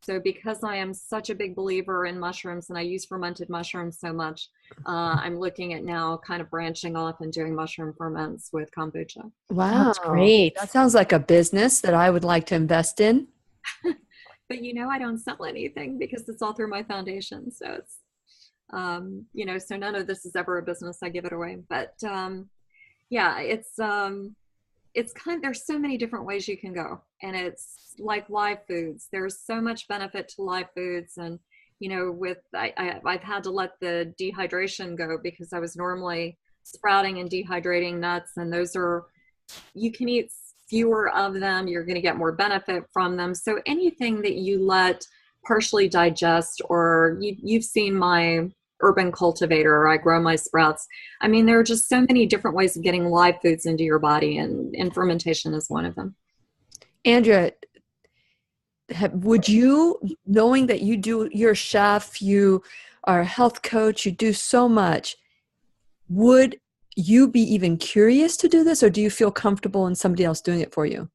So because I am such a big believer in mushrooms and I use fermented mushrooms so much, I'm looking at now kind of branching off and doing mushroom ferments with kombucha. wow. That's great. That sounds like a business that I would like to invest in. But I don't sell anything because it's all through my foundation. So it's, so none of this is ever a business. I give it away. But it's there's so many different ways you can go, and it's like live foods. There's so much benefit to live foods, and I've had to let the dehydration go because I was normally sprouting and dehydrating nuts, and you can eat fewer of them. You're going to get more benefit from them. So anything that you let partially digest, or you've seen my urban cultivator, I grow my sprouts. I mean, there are just so many different ways of getting live foods into your body, and fermentation is one of them. Andrea, would you, knowing that you're a chef, you are a health coach, you do so much, would you be even curious to do this, or do you feel comfortable in somebody else doing it for you?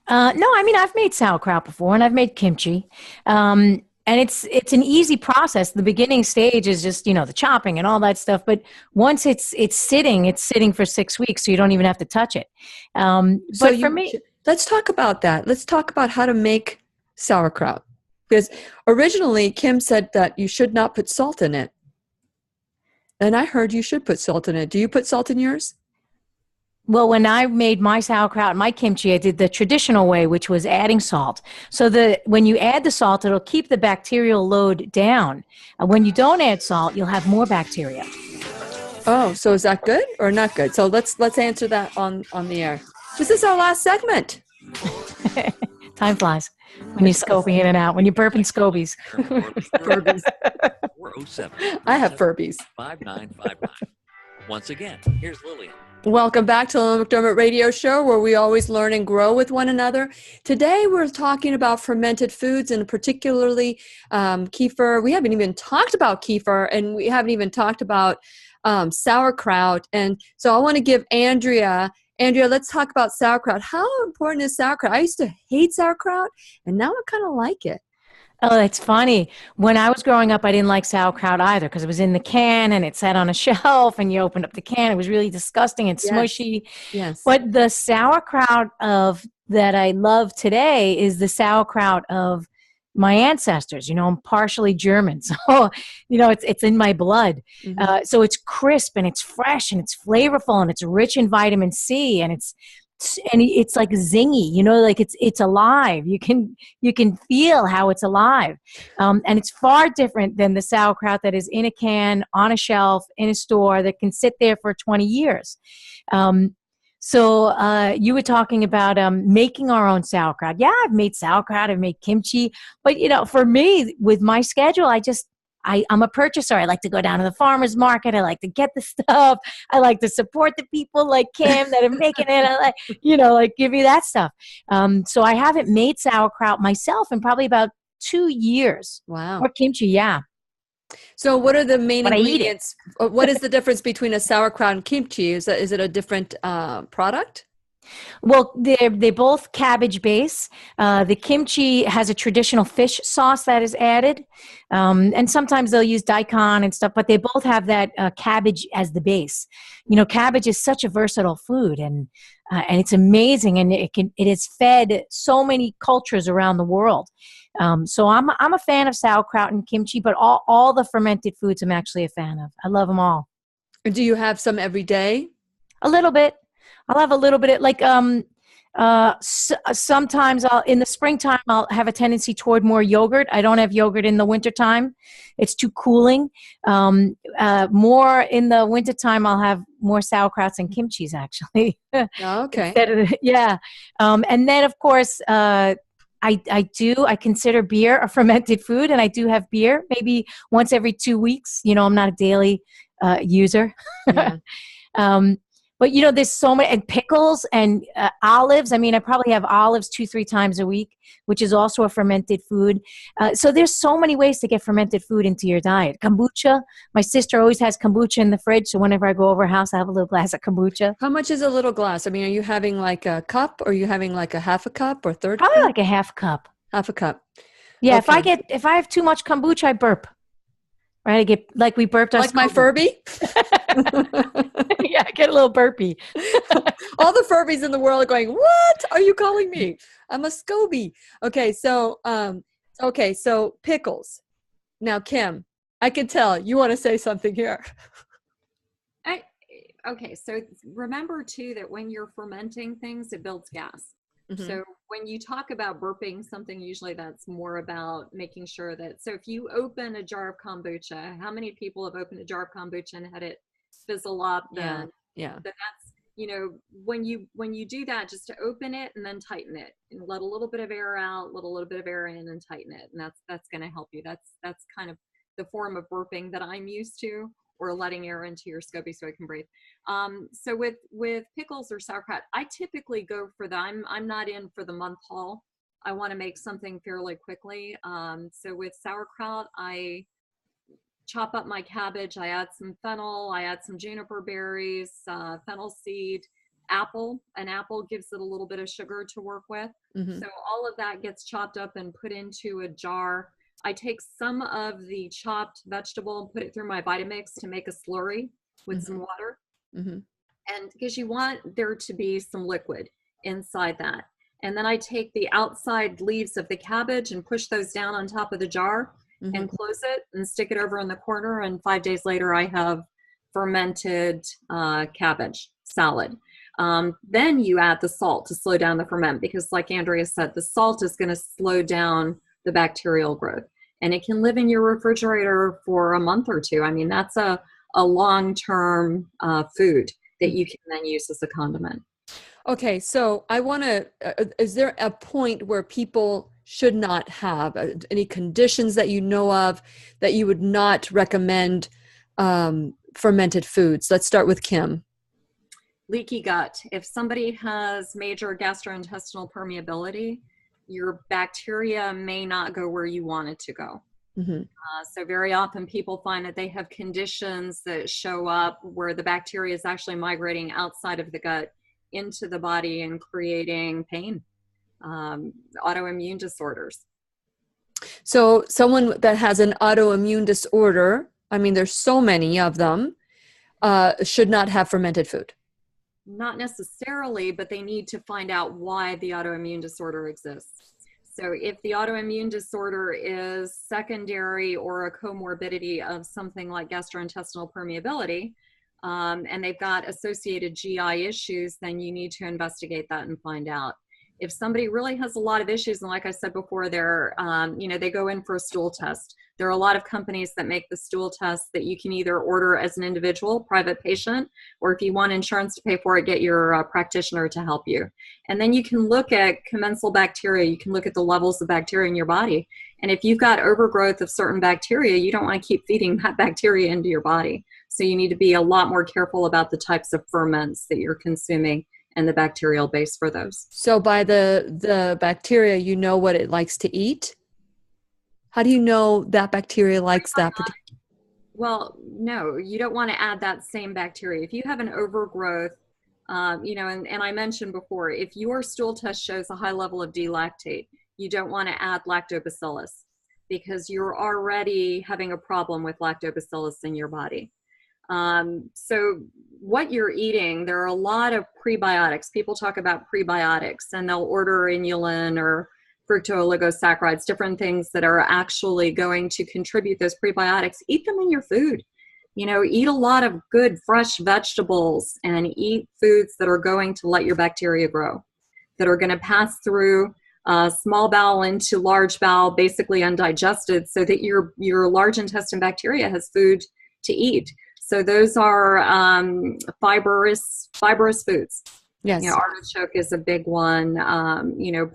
No, I mean, I've made sauerkraut before and I've made kimchi. And it's an easy process. The beginning stage is just, the chopping and all that stuff. But once it's sitting for 6 weeks, so you don't even have to touch it. For me, let's talk about that. Let's talk about how to make sauerkraut. Because originally Kim said that you should not put salt in it. And I heard you should put salt in it. Do you put salt in yours? well, when I made my sauerkraut and my kimchi, I did the traditional way, which was adding salt. So when you add the salt, it'll keep the bacterial load down. When you don't add salt, you'll have more bacteria. Oh, so is that good or not good? So let's answer that on the air. This is our last segment. Time flies when you're scoping in and out, when you're burping scobies. Furbies. 407. I have Furbies. 5959. Once again, here's Lillian. Welcome back to the Lillian McDermott Radio Show, where we always learn and grow with one another. Today, we're talking about fermented foods, and particularly kefir. We haven't even talked about kefir, and we haven't even talked about sauerkraut. And so I want to give Andrea, let's talk about sauerkraut. How important is sauerkraut? I used to hate sauerkraut, and now I kind of like it. Oh, that's funny. When I was growing up, I didn't like sauerkraut either because it was in the can and it sat on a shelf and you opened up the can. It was really disgusting and smushy. Yes. But the sauerkraut that I love today is the sauerkraut of my ancestors. I'm partially German, so it's in my blood. Mm-hmm. So it's crisp and it's fresh and it's flavorful and it's rich in vitamin C and it's like zingy, like it's alive. You can feel how it's alive. And it's far different than the sauerkraut that is in a can, on a shelf, in a store that can sit there for 20 years. So you were talking about making our own sauerkraut. Yeah, I've made sauerkraut, I've made kimchi, but for me, with my schedule, I'm a purchaser. I like to go down to the farmer's market. I like to get the stuff. I like to support the people like Kim that are making it. I like, give me that stuff. So I haven't made sauerkraut myself in probably about 2 years. Wow. Or kimchi, yeah. So what are the main But I eat it. ingredients? What is the difference between a sauerkraut and kimchi? Is it a different product? Well, they're both cabbage base. The kimchi has a traditional fish sauce that is added, and sometimes they'll use daikon and stuff. But they both have that cabbage as the base. You know, cabbage is such a versatile food, and it's amazing, and it is fed so many cultures around the world. So I'm a fan of sauerkraut and kimchi, but all the fermented foods I'm actually a fan of. I love them all. Do you have some every day? A little bit. I'll have a little bit of like sometimes in the springtime I'll have a tendency toward more yogurt. I don't have yogurt in the wintertime. It's too cooling. More in the wintertime I'll have more sauerkrauts and kimchis actually. Oh, okay. Yeah. And then of course I consider beer a fermented food, and I do have beer maybe once every 2 weeks. You know, I'm not a daily user. Yeah. But you know, there's so many, and pickles and olives. I mean, I probably have olives 2-3 times a week, which is also a fermented food. So there's so many ways to get fermented food into your diet. Kombucha. My sister always has kombucha in the fridge, so whenever I go over her house, I have a little glass of kombucha. How much is a little glass? I mean, are you having like a cup, or are you having like a half a cup or third Probably cup? like a half cup. Half a cup. Yeah, Okay. if I have too much kombucha, I burp. Right, I get like we burped our Like my Scooby. Furby? Yeah, I get a little burpy. All the Furbies in the world are going, what are you calling me? I'm a Scooby. Okay, so pickles. Now, Kim, I can tell you want to say something here. Okay, so remember too that when you're fermenting things, it builds gas. Mhm. So when you talk about burping something, usually that's more about making sure that, so if you open a jar of kombucha, how many people have opened a jar of kombucha and had it fizzle up? Yeah. That's, you know, when you do that, just to open it and then tighten it and let a little bit of air out, let a little bit of air in and tighten it. And that's going to help you. That's kind of the form of burping that I'm used to, or letting air into your SCOBY so it can breathe. So with pickles or sauerkraut, I typically go for them. I'm not in for the month haul. I want to make something fairly quickly. So with sauerkraut, I chop up my cabbage. I add some fennel. I add some juniper berries, fennel seed, apple. An apple gives it a little bit of sugar to work with. Mhm. So all of that gets chopped up and put into a jar. I take some of the chopped vegetable and put it through my Vitamix to make a slurry with some water. Mhm. And because you want there to be some liquid inside that. And then I take the outside leaves of the cabbage and push those down on top of the jar and close it and stick it over in the corner. And 5 days later, I have fermented cabbage salad. Then you add the salt to slow down the ferment, because like Andrea said, the salt is going to slow down the bacterial growth, and it can live in your refrigerator for a month or two. I mean, that's a long-term food that you can then use as a condiment. Okay, so I want to, is there a point where people should not have any conditions that you know of that you would not recommend fermented foods? Let's start with Kim. Leaky gut. If somebody has major gastrointestinal permeability, your bacteria may not go where you want it to go. Mm-hmm. So very often people find that they have conditions that show up where the bacteria is actually migrating outside of the gut into the body and creating pain, autoimmune disorders. So someone that has an autoimmune disorder, I mean, there's so many of them, should not have fermented food. Not necessarily, but they need to find out why the autoimmune disorder exists. So if the autoimmune disorder is secondary or a comorbidity of something like gastrointestinal permeability, and they've got associated GI issues, then you need to investigate that and find out. If somebody really has a lot of issues, and like I said before, they're, they go in for a stool test. There are a lot of companies that make the stool test that you can either order as an individual, private patient, or if you want insurance to pay for it, get your practitioner to help you. And then you can look at commensal bacteria. You can look at the levels of bacteria in your body. And if you've got overgrowth of certain bacteria, you don't want to keep feeding that bacteria into your body. So you need to be a lot more careful about the types of ferments that you're consuming and the bacterial base for those. So by the bacteria, you know what it likes to eat? How do you know that bacteria likes that particular? Well, no, you don't want to add that same bacteria. If you have an overgrowth, and I mentioned before, if your stool test shows a high level of D-lactate, you don't want to add lactobacillus because you're already having a problem with lactobacillus in your body. So what you're eating, there are a lot of prebiotics. People talk about prebiotics and they'll order inulin or fructooligosaccharides, different things that are actually going to contribute those prebiotics. Eat them in your food. Eat a lot of good fresh vegetables and eat foods that are going to let your bacteria grow, that are going to pass through small bowel into large bowel, basically undigested, so that your large intestine bacteria has food to eat. So those are fibrous foods. Yes. Artichoke is a big one.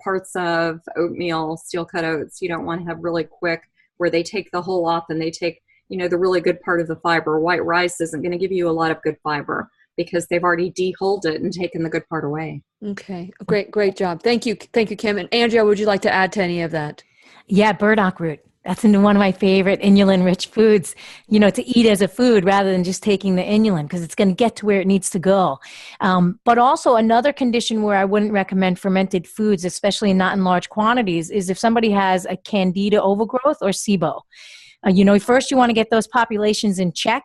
Parts of oatmeal, steel cut oats, you don't want to have really quick where they take the hull off and they take, the really good part of the fiber. White rice isn't going to give you a lot of good fiber because they've already de-hulled it and taken the good part away. Okay. Great job. Thank you, Kim. And Andrea, would you like to add to any of that? Yeah, burdock root. That's one of my favorite inulin-rich foods, to eat as a food rather than just taking the inulin because it's going to get to where it needs to go. But also another condition where I wouldn't recommend fermented foods, especially not in large quantities, is if somebody has a candida overgrowth or SIBO. First you want to get those populations in check,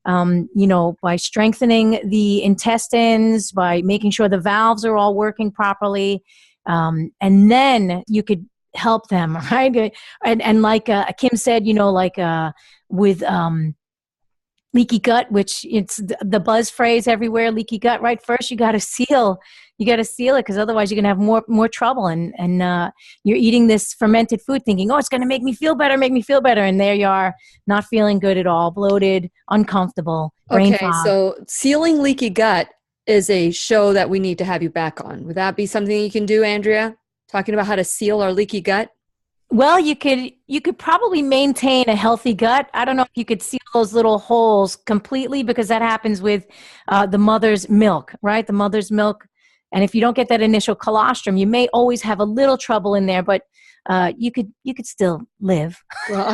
by strengthening the intestines, by making sure the valves are all working properly. And then you could help them, right? And like Kim said, with leaky gut, which it's the buzz phrase everywhere, leaky gut, right? First, you got to seal it because otherwise you're going to have more trouble. And you're eating this fermented food thinking, oh, it's going to make me feel better. And there you are, not feeling good at all, bloated, uncomfortable, brain fog. So sealing leaky gut is a show that we need to have you back on. Would that be something you can do, Andrea? Talking about how to seal our leaky gut? Well, you could probably maintain a healthy gut. I don't know if you could seal those little holes completely because that happens with the mother's milk, right? The mother's milk. And if you don't get that initial colostrum, you may always have a little trouble in there, but you could still live. Well,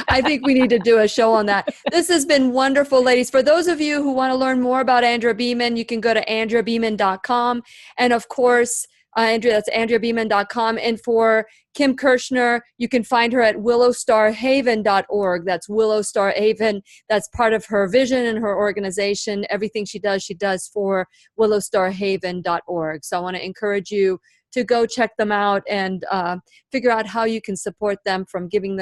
I think we need to do a show on that. This has been wonderful, ladies. For those of you who want to learn more about Andrea Beaman, you can go to andreabeaman.com. And of course, Andrea, that's andreabeaman.com. And for Kim Kirschner, you can find her at willowstarhaven.org. That's Willow Star Haven. That's part of her vision and her organization. Everything she does for willowstarhaven.org. So I want to encourage you to go check them out and figure out how you can support them from giving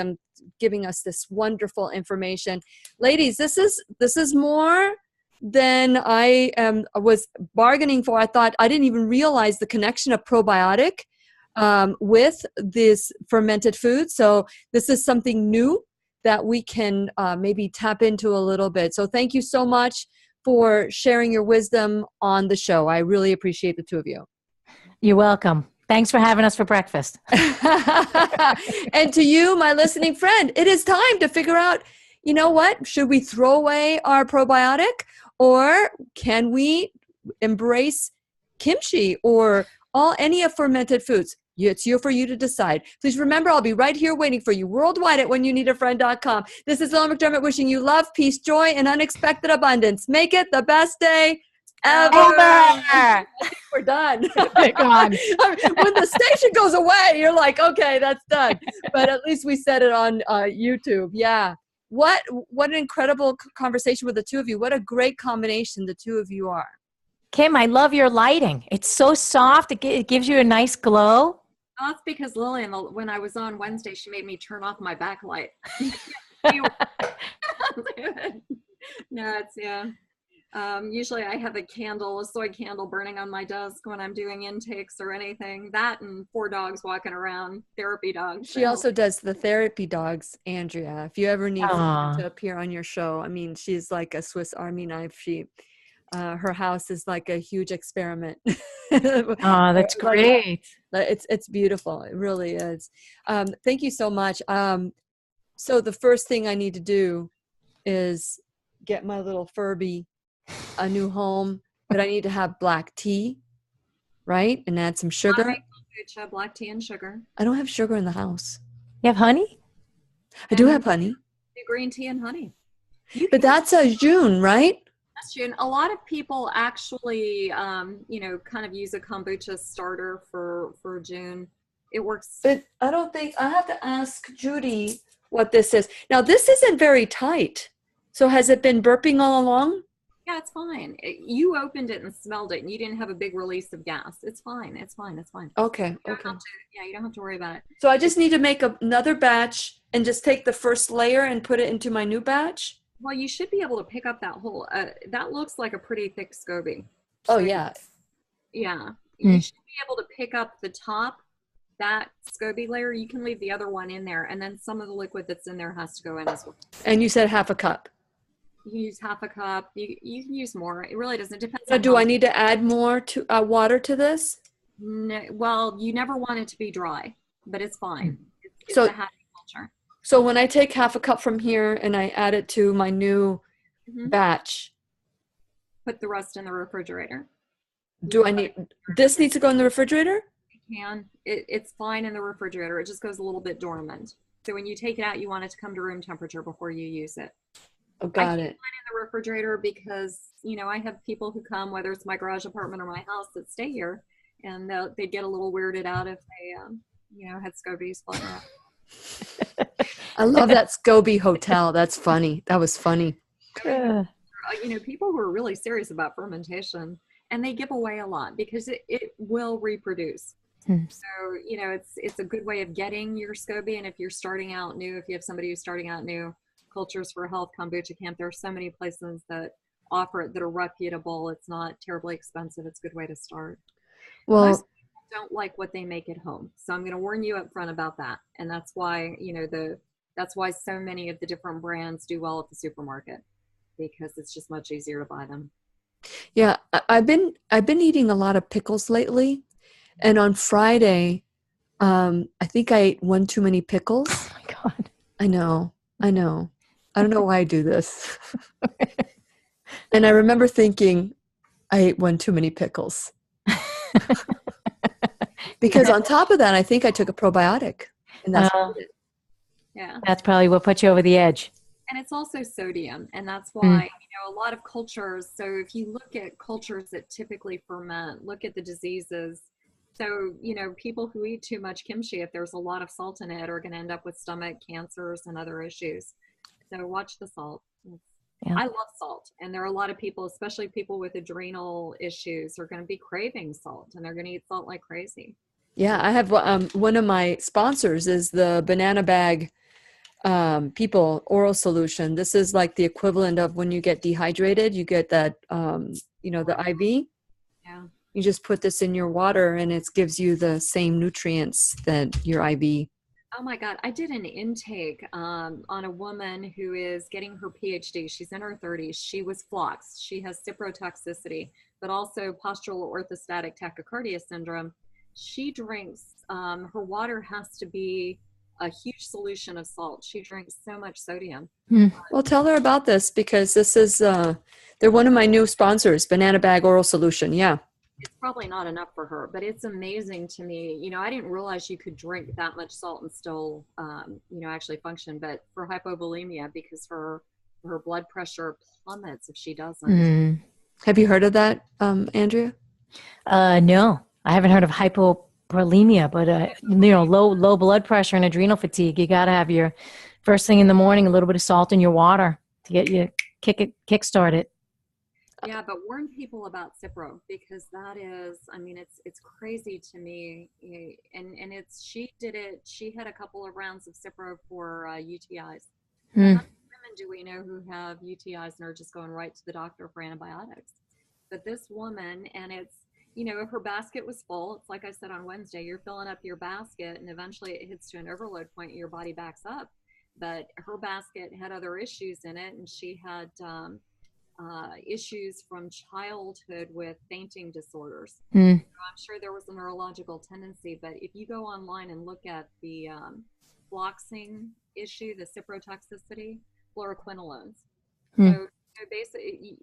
us this wonderful information. Ladies, this is more than I was bargaining for. I thought I didn't even realize the connection of probiotic with this fermented food. So this is something new that we can maybe tap into a little bit. So thank you so much for sharing your wisdom on the show. I really appreciate the two of you. You're welcome. Thanks for having us for breakfast. And to you, my listening friend, it is time to figure out, you know what? Should we throw away our probiotic? Or can we embrace kimchi or any of fermented foods? It's for you to decide. Please remember, I'll be right here waiting for you worldwide at whenyouneedafriend.com. This is Lillian McDermott wishing you love, peace, joy, and unexpected abundance. Make it the best day ever. I think we're done. When the station goes away, you're like, okay, that's done. But at least we said it on YouTube. Yeah. What an incredible conversation with the two of you. What a great combination the two of you are. Kim, I love your lighting. It's so soft. It gives you a nice glow. Oh, that's because Lillian, when I was on Wednesday, she made me turn off my backlight. Yeah. Usually I have a soy candle burning on my desk when I'm doing intakes or anything. That and 4 dogs walking around, therapy dogs. She also does the therapy dogs, Andrea. If you ever need someone to appear on your show, I mean, she's like a Swiss Army knife. Her house is like a huge experiment. Oh, that's great. It's beautiful. It really is. Thank you so much. So the first thing I need to do is get my little Furby a new home, but I need to have black tea, right? And add some sugar. Kombucha, black tea and sugar. I don't have sugar in the house. You have honey? I do have honey. Green tea and honey. But that's June, right? That's June. A lot of people actually, kind of use a kombucha starter for June. It works. But I don't think, I have to ask Judy what this is. Now, this isn't very tight. So has it been burping all along? Yeah, it's fine. You opened it and smelled it, and you didn't have a big release of gas. It's fine. It's fine. It's fine. Okay. You don't Okay. have to, you don't have to worry about it. So I just need to make another batch and just take the first layer and put it into my new batch? Well, you should be able to pick up that whole, that looks like a pretty thick SCOBY. Oh, So, yeah. Yeah. You should be able to pick up the top, that SCOBY layer. You can leave the other one in there, and then some of the liquid that's in there has to go in as well. And you said half a cup. You can use half a cup. You can use more. It really doesn't. It depends So on do I need to add more to water to this? No, well, you never want it to be dry, but it's fine. It's So- a happy culture. So when I take half a cup from here and I add it to my new batch, Put the rest in the refrigerator. do I need, this needs to go in the refrigerator? It's fine in the refrigerator. It just goes a little bit dormant. So when you take it out, you want it to come to room temperature before you use it. Oh, got it. In the refrigerator because, I have people who come, whether it's my garage apartment or my house, that stay here, and they get a little weirded out if they, had SCOBYs flying around. I love that SCOBY hotel. That's funny. That was funny. People who are really serious about fermentation, and they give away a lot because it will reproduce. So, it's a good way of getting your SCOBY. And if you're starting out new, if you have somebody who's starting out new, Cultures for Health, Kombucha Camp, there are so many places that offer it that are reputable. It's not terribly expensive. It's a good way to start. Well, Most people don't like what they make at home. So I'm going to warn you up front about that. And that's why, that's why so many of the different brands do well at the supermarket, because it's just much easier to buy them. yeah, I've been eating a lot of pickles lately, and on Friday, I think I ate one too many pickles. Oh my God. I know. I don't know why I do this. And I remember thinking I ate one too many pickles. Because on top of that, I think I took a probiotic, and that's what it. Yeah. That's probably what put you over the edge. And it's also sodium. And that's why, a lot of cultures, so if you look at cultures that typically ferment, look at the diseases. So, people who eat too much kimchi, if there's a lot of salt in it, are going to end up with stomach cancers and other issues. So watch the salt. Yeah. I love salt. And there are a lot of people, especially people with adrenal issues, are going to be craving salt, and they're going to eat salt like crazy. Yeah, I have one of my sponsors is the Banana Bag People Oral Solution. This is like the equivalent of when you get dehydrated, you get that, the IV. Yeah. You just put this in your water and it gives you the same nutrients that your IV. Oh my God. I did an intake on a woman who is getting her PhD. She's in her 30s. She was flux. She has ciprotoxicity, but also postural orthostatic tachycardia syndrome. She drinks, her water has to be a huge solution of salt. She drinks so much sodium. Well, tell her about this, because this is, they're one of my new sponsors, Banana Bag Oral Solution. Yeah. It's probably not enough for her, but it's amazing to me. I didn't realize you could drink that much salt and still, actually function. But for hypovolemia, because her blood pressure plummets if she doesn't. Have you heard of that, Andrea? No, I haven't heard of hypovolemia, but low blood pressure and adrenal fatigue. You got to have your first thing in the morning, a little bit of salt in your water to get you kick-start it. Yeah, but warn people about Cipro, because that is, it's crazy to me. And she did it. She had a couple of rounds of Cipro for UTIs. How many women do we know who have UTIs and are just going right to the doctor for antibiotics? But this woman, and it's, if her basket was full, it's like I said on Wednesday, you're filling up your basket and eventually it hits to an overload point and your body backs up. But her basket had other issues in it, and she had issues from childhood with fainting disorders. So I'm sure there was a neurological tendency, but if you go online and look at the floxing issue, the ciprotoxicity, fluoroquinolones. So basically,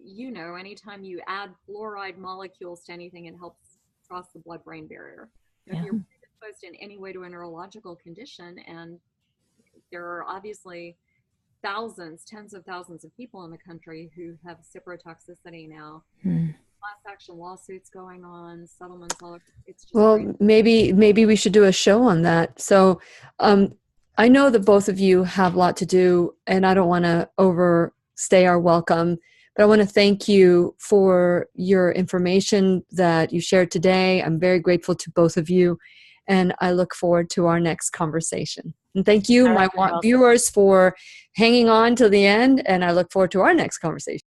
anytime you add fluoride molecules to anything, it helps cross the blood-brain barrier. So if you're predisposed in any way to a neurological condition, and there are obviously tens of thousands of people in the country who have ciprotoxicity now. Class action lawsuits going on, settlements, all. It's just Well, crazy. maybe we should do a show on that. So, I know that both of you have a lot to do, and I don't want to overstay our welcome, but I want to thank you for your information that you shared today. I'm very grateful to both of you, and I look forward to our next conversation. And thank you, my viewers, for hanging on till the end, and I look forward to our next conversation.